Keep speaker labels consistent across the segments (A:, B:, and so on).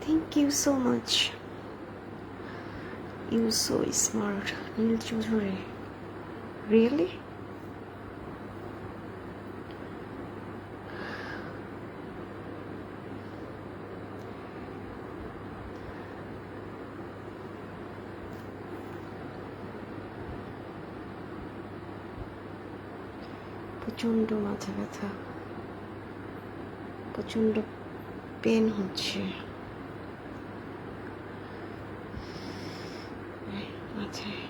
A: Thank you so much. You so smart, Neil Choudhury. Really? প্রচণ্ড মাথা ব্যথা, প্রচণ্ড পেন হচ্ছে মাথায়।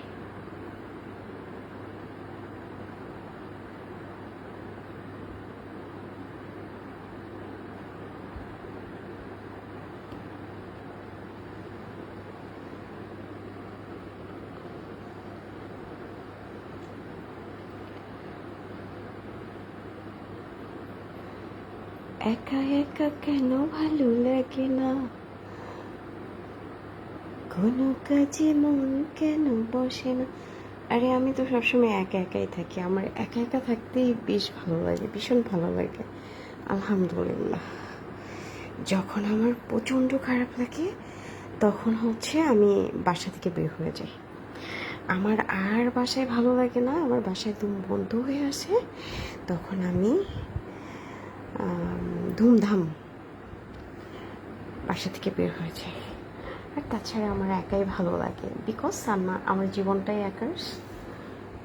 A: একা একা কেন ভালো লাগে না, কোনো কাজে মন কেন বসে না। আরে আমি তো সবসময় একা একাই থাকি, আমার একা একা থাকতেই বেশ ভালো লাগে, ভীষণ ভালো লাগে আলহামদুলিল্লাহ। যখন আমার প্রচণ্ড খারাপ লাগে তখন হচ্ছে আমি বাসা থেকে বের হয়ে যাই। আমার আর বাসায় ভালো লাগে না, আমার বাসায় একদম বন্ধ হয়ে আসে, তখন আমি ধুমধাম বাসা থেকে বের হয়ে যাই। আর তাছাড়া আমার একাই ভালো লাগে, বিকজ আমার জীবনটাই একার।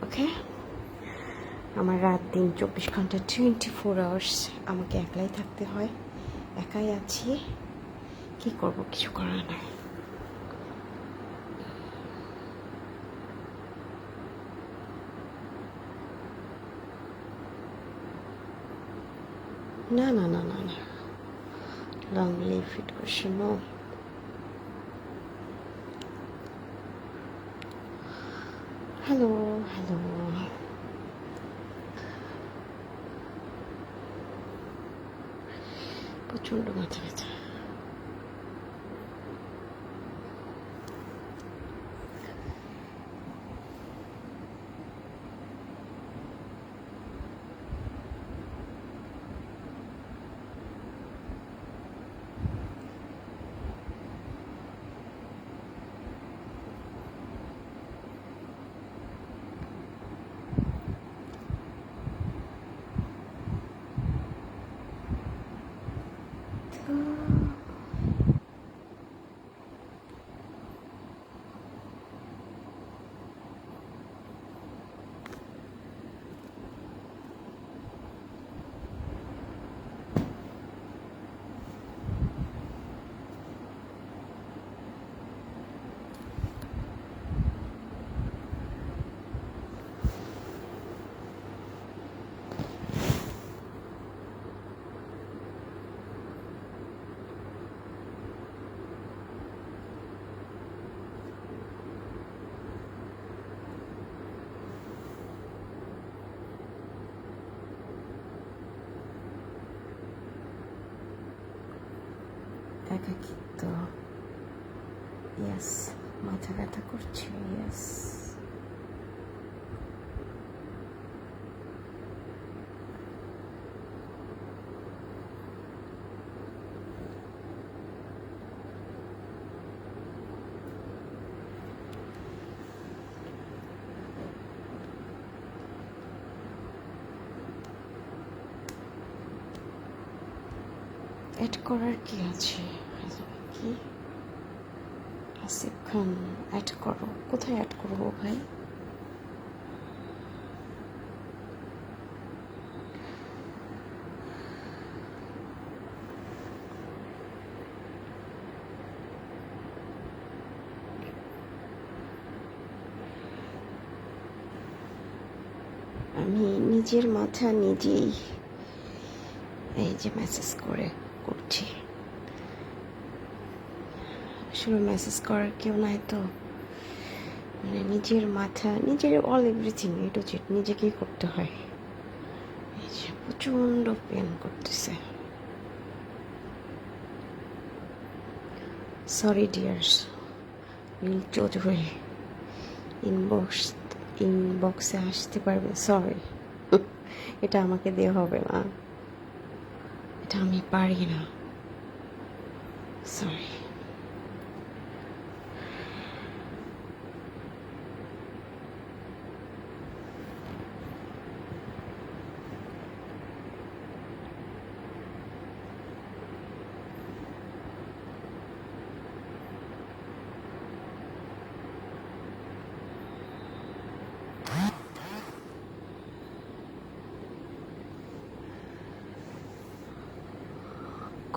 A: ওকে, আমার রাত দিন 24 ঘন্টা 24 আওয়ার্স আমাকে একলাই থাকতে হয়, একাই আছি, কি করব, কিছু করার নাই। না না না না না, long leave it question no. Hello hello, প্রচণ্ড মাথা ব্যথা। একাকিত্ব, ইয়েস, মাথা ব্যথা করছে, ইয়েস। অ্যাড করার কি আছে, কি আসিফ খান অ্যাড করো, কোথায় অ্যাড করবো ভাই? আমি নিজের মাথা নিজেই এই যে মেসেজ করছি, আসলে মেসেজ করার কেউ নাই তো, মানে নিজের মাথা নিজের all everything A to Z নিজেকেই করতে হয়। এই যে প্রচণ্ড পেন করতেছে। সরি ডিয়ার্স, নীল চৌধুরী ইনবক্সে আসতে পারবে, সরি এটা আমাকে দেওয়া হবে না, এটা আমি পারি না, সরি।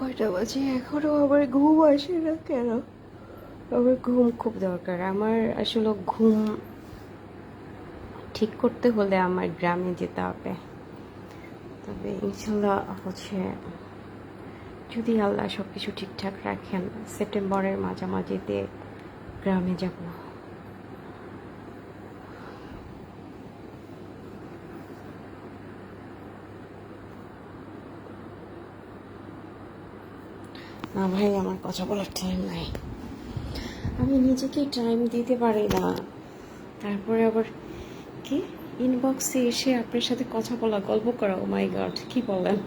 A: কয়টা বাজে এখনো আবার ঘুম আসে না কেন? আমার ঘুম খুব দরকার। আমার আসলে ঘুম ঠিক করতে হলে আমার গ্রামে যেতে হবে। তবে ইনশাল্লাহ হচ্ছে যদি আল্লাহ সব কিছু ঠিকঠাক রাখেন, সেপ্টেম্বরের মাঝামাঝিতে গ্রামে যাব। না ভাই, আমার কথা বলার টাইম নাই। আমি নিজেকে টাইম দিতে পারি না। তারপরে আবার কি ইনবক্সে এসে আপনার সাথে কথা বলা, গল্প করা, ও মাই গড, কি বলেন?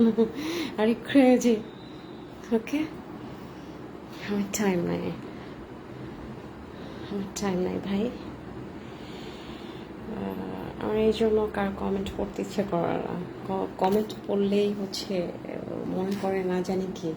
A: আরে ক্রেজি। ওকে, আমার টাইম নাই, আমার টাইম নাই ভাই। আমার এই জন্য কার কমেন্ট পড়তে ইচ্ছে করে না। কমেন্ট পড়লেই হচ্ছে মনে করে না জানি কি।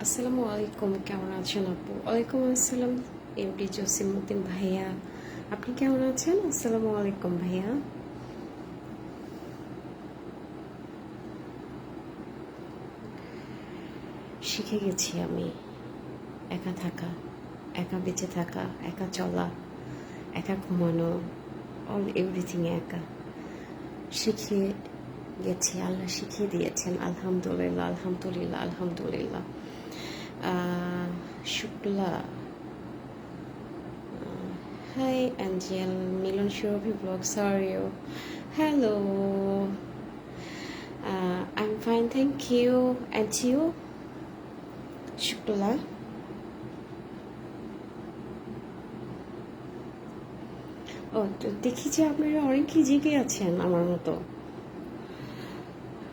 A: আসসালামু আলাইকুম, কেমন আছেন আপু? ওয়ালাইকুম আসসালাম এমডি জসিমউদ্দিন ভাইয়া, আপনি কেমন আছেন? আসসালামু আলাইকুম ভাইয়া। শিখে গেছি আমি একা থাকা, একা বেঁচে থাকা, একা চলা, একা ঘুমানো, অল এভরিথিং একা শিখে গেছি। আল্লাহ শিখিয়ে দিয়েছেন, আলহামদুলিল্লাহ আলহামদুলিল্লাহ আলহামদুলিল্লাহ। Shukla, hi Angel, Milan Shurabi Vlogs, how are you? Hello, I'm fine, thank you. And you? Shukla, ও তো দেখি যে আপনারা অনেকেই জেগে আছেন, আমার মতো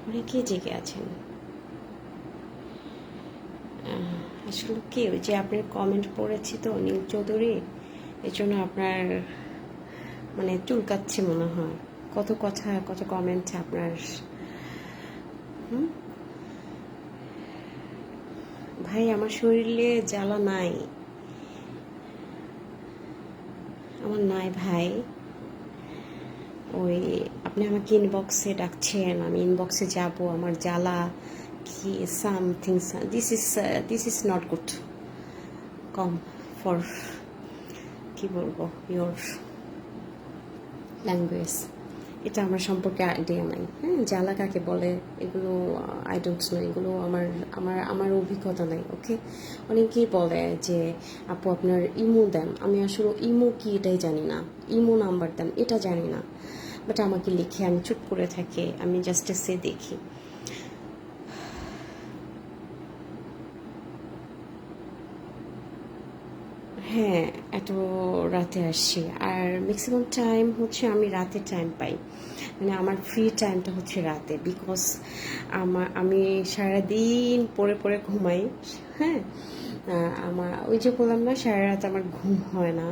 A: অনেকেই জেগে আছেন। আসলে কি, ওই যে আপনার কমেন্ট পড়েছি তো নীল চৌধুরী, এই জন্য আপনার মানে চুলকাচ্ছে মনে হয়। কত কথা, কত কমেন্ট আপনার। ভাই, আমার শরীরে জ্বালা নাই, আমার নাই ভাই। ওই আপনি আমাকে ইনবক্সে ডাকছেন, আমি ইনবক্সে যাব, আমার জ্বালা কি something, this is not good. Com for কি বলবো, ইয়োর ল্যাঙ্গুয়েজ, এটা আমার সম্পর্কে আইডিয়া নাই। হ্যাঁ, জ্বালা কাকে বলে এগুলো আই ডোন্ট নো, এগুলো আমার আমার আমার অভিজ্ঞতা নাই। ওকে, অনেকেই বলে যে আপু আপনার ইমো দেন, আমি আসলে ইমো কি এটাই জানি না, ইমো নাম্বার দেন এটা জানি না, বাট আমাকে লিখে আমি চুপ করে থাকি, আমি জাস্ট সে দেখি। হ্যাঁ, এত রাতে আসছি, আর ম্যাক্সিমাম টাইম হচ্ছে আমি রাতে টাইম পাই, মানে আমার ফ্রি টাইমটা হচ্ছে রাতে, বিকজ আমি সারাদিন পড়ে পড়ে ঘুমাই। হ্যাঁ, আমার ওই যে বললাম না, সারা রাত আমার ঘুম হয় না।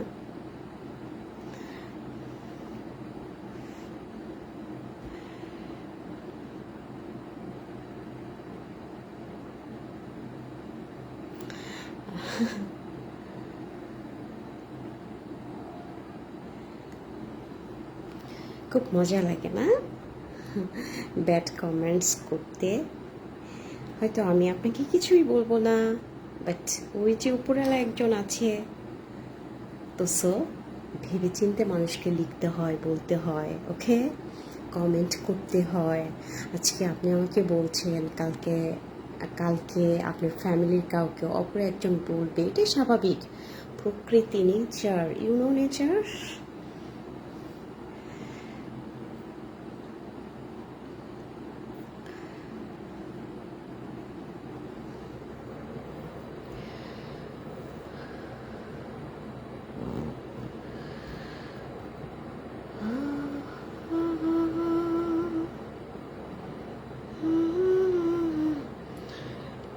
A: খুব মজা লাগে না ব্যাড কমেন্টস করতে? হয়তো আমি আপনাকে কিছুই বলবো না, বাট ওই যে উপরওয়ালা একজন আছে, তো সো ভেবেচিন্তে মানুষকে লিখতে হয়, বলতে হয়, ওকে, কমেন্ট করতে হয়। আজকে আপনি আমাকে বলছেন, কালকে কালকে আপনার ফ্যামিলির কাউকে অপর একজন বলবে, এটাই স্বাভাবিক। প্রকৃতি, নেচার, ইউ নো নেচার।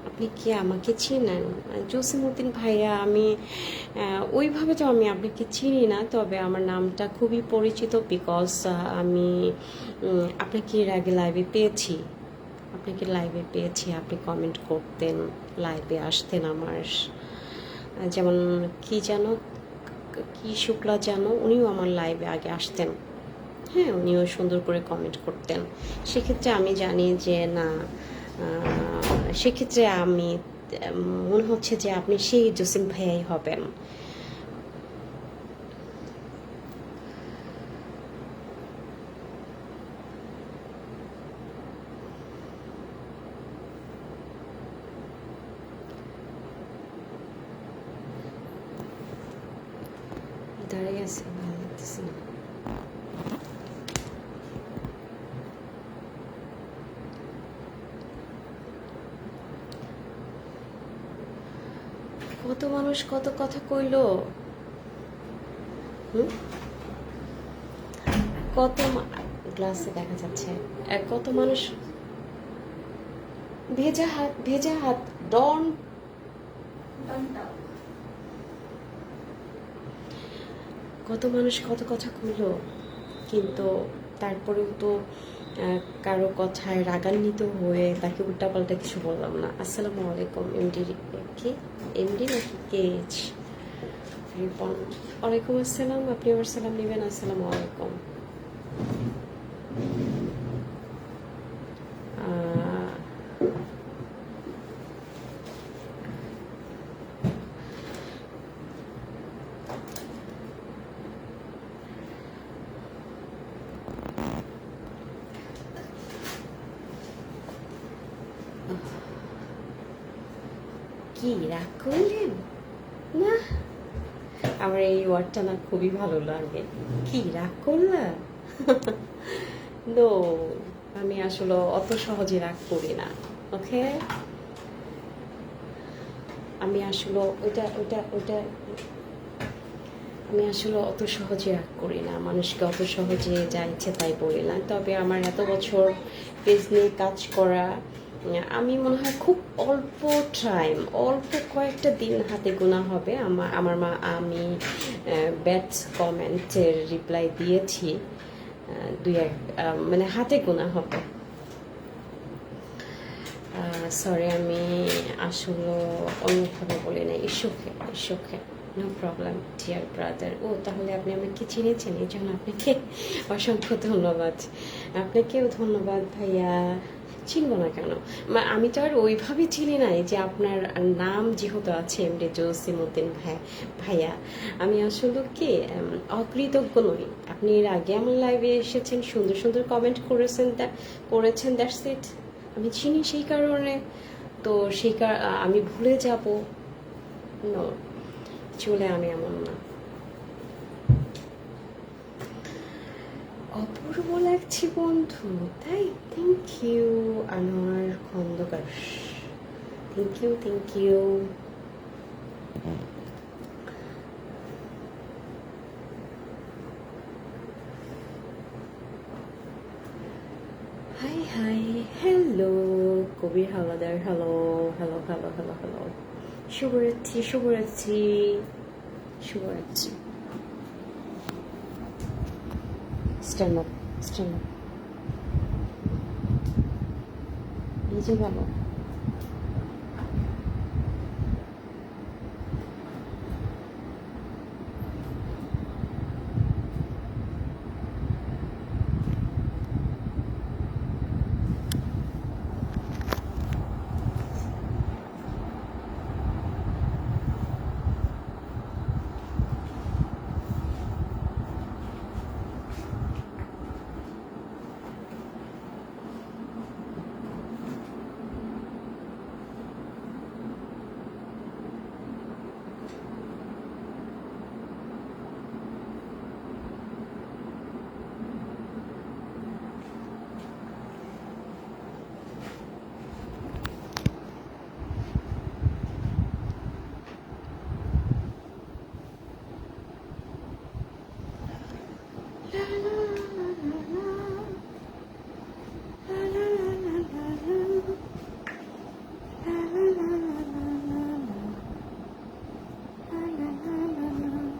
A: আপনি কি আমাকে চিনেন জসিমউদ্দিন ভাইয়া? আমি ওইভাবে তো আমি আপনাকে চিনি না, তবে আমার নামটা খুবই পরিচিত, বিকজ আমি আপনাকে এর আগে লাইভে পেয়েছি। আপনাকে লাইভে পেয়েছি, আপনি কমেন্ট করতেন, লাইভে আসতেন আমার। যেমন কি যেন, কি শুক্লা যেন, উনিও আমার লাইভে আগে আসতেন। হ্যাঁ, উনিও সুন্দর করে কমেন্ট করতেন। সেক্ষেত্রে আমি জানি যে না, সেক্ষেত্রে আমি মনে হচ্ছে যে আপনি সেই জসিম ভাইয়াই হবেন। দাঁড়িয়ে আছে, ভালো লাগতেছে না। কত মানুষ কত কথা কইলো, হুম, কত গ্লাসে দেখা যাচ্ছে কত মানুষ। ভেজা হাত, ভেজা হাত, ডন। কত মানুষ কত কথা কইলো, কিন্তু তারপরেও তো কারো কথায় রাগান্বিত হয়ে তাকে উল্টাপাল্টা কিছু বললাম না। আসসালামু আলাইকুম এমডি। কি এমডি নাকি কেএইচ রিপন? ওয়ালাইকুম আসসালাম। আপনি আবার সালাম নেবেন। আসসালামু আলাইকুম। কি রাগ করলেন? না, আমার এই ওয়ার্ডটা না খুবই ভালো লাগে। কি রাগ করলা? নো, আমি আসলে অত সহজে রাগ করি না। ওকে, আমি আসলে ওইটা ওইটা ওইটা আমি আসলে অত সহজে রাগ করি না, মানুষকে অত সহজে যা ইচ্ছে তাই বলি না। তবে আমার এত বছর পেজ নিয়ে কাজ করা, আমি মনে হয় খুব অল্প টাইম, অল্প কয়েকটা দিন হাতে গোনা হবে আমি ব্যাড কমেন্টের রিপ্লাই দিয়েছি, দুই এক, মানে হাতে গোনা হবে। সরি, আমি আসলে অন্যভাবে বলি না। ইস্যুকে নো প্রবলেম ডিয়ার ব্রাদার। ও, তাহলে আপনি আমাকে চিনেছেন, এই জন্য আপনাকে অসংখ্য ধন্যবাদ। আপনাকেও ধন্যবাদ ভাইয়া। চিনব না কেন? আমি তো আর ওইভাবে চিনি নাই যে আপনার নাম যেহেতু আছে এমডি জসিমউদ্দিন ভাইয়া। আমি আসলে কি অকৃতজ্ঞ নই। আপনি এর আগে আমার লাইভে এসেছেন, সুন্দর সুন্দর কমেন্ট করেছেন, দ্যাটস ইট। আমি চিনি সেই কারণে, তো আমি ভুলে যাব নো, চলে আমি এমন না। অপূর্ব লাগছে বন্ধু, তাই? Thank you Anwar Khandakar, thank you, thank you. Hi hi, hello Kabir Howladar, hello hello hello hello hello. শুভরাত্রি, শুভরাত্রি, শুভরাত্রি। Stand up, stand up. নিচে গেল। La la la la la. La la la la la la. La la la la la la la. La la la la la la.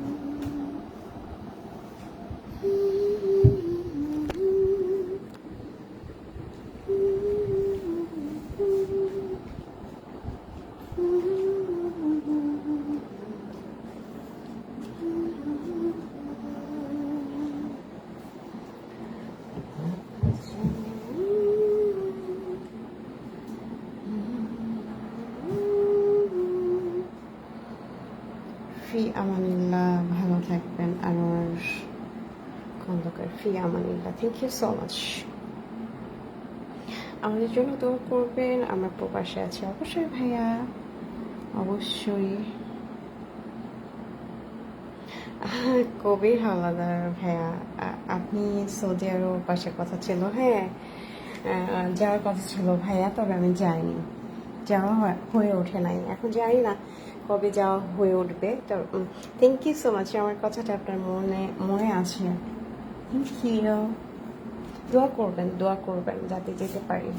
A: ফি আমানিল্লাহ, ভালো থাকবেন। আনোয়ার খন্দকার, ফি আমানিল্লাহ, thank you so much. আমাদের জন্য দোয়া করবেন, আমরা প্রবাসে আছি। অবশ্যই ভাইয়া, অবশ্যই। কবির হাওলাদার ভাইয়া, আপনি সৌদি আরব আসার কথা ছিল। হ্যাঁ, যাওয়ার কথা ছিল ভাইয়া, তবে আমি যাইনি, যাওয়া হয়ে ওঠে নাই। এখন জানি না কবে যাওয়া হয়ে উঠবে। তো থ্যাংক ইউ সো মাচ, আমার কথাটা আপনার মনে আছে। Thank you. দোয়া করবেন যাতে যেতে পারি।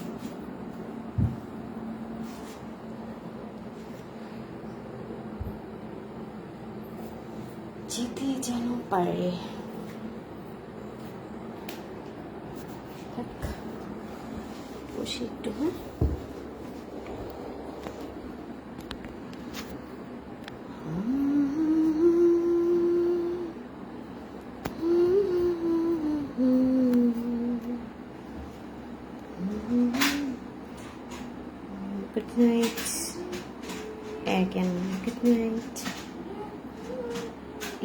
A: যেতে যেন পারে। বসি একটু। হ্যাঁ, good night again. Good night.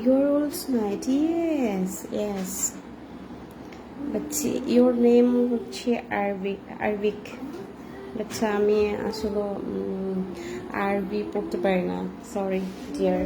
A: Your old night. Yes. But your name হচ্ছে আরবিক। বাচ্চা আমি আসলে আরবি পড়তে পারি না, সরি ডিয়ার।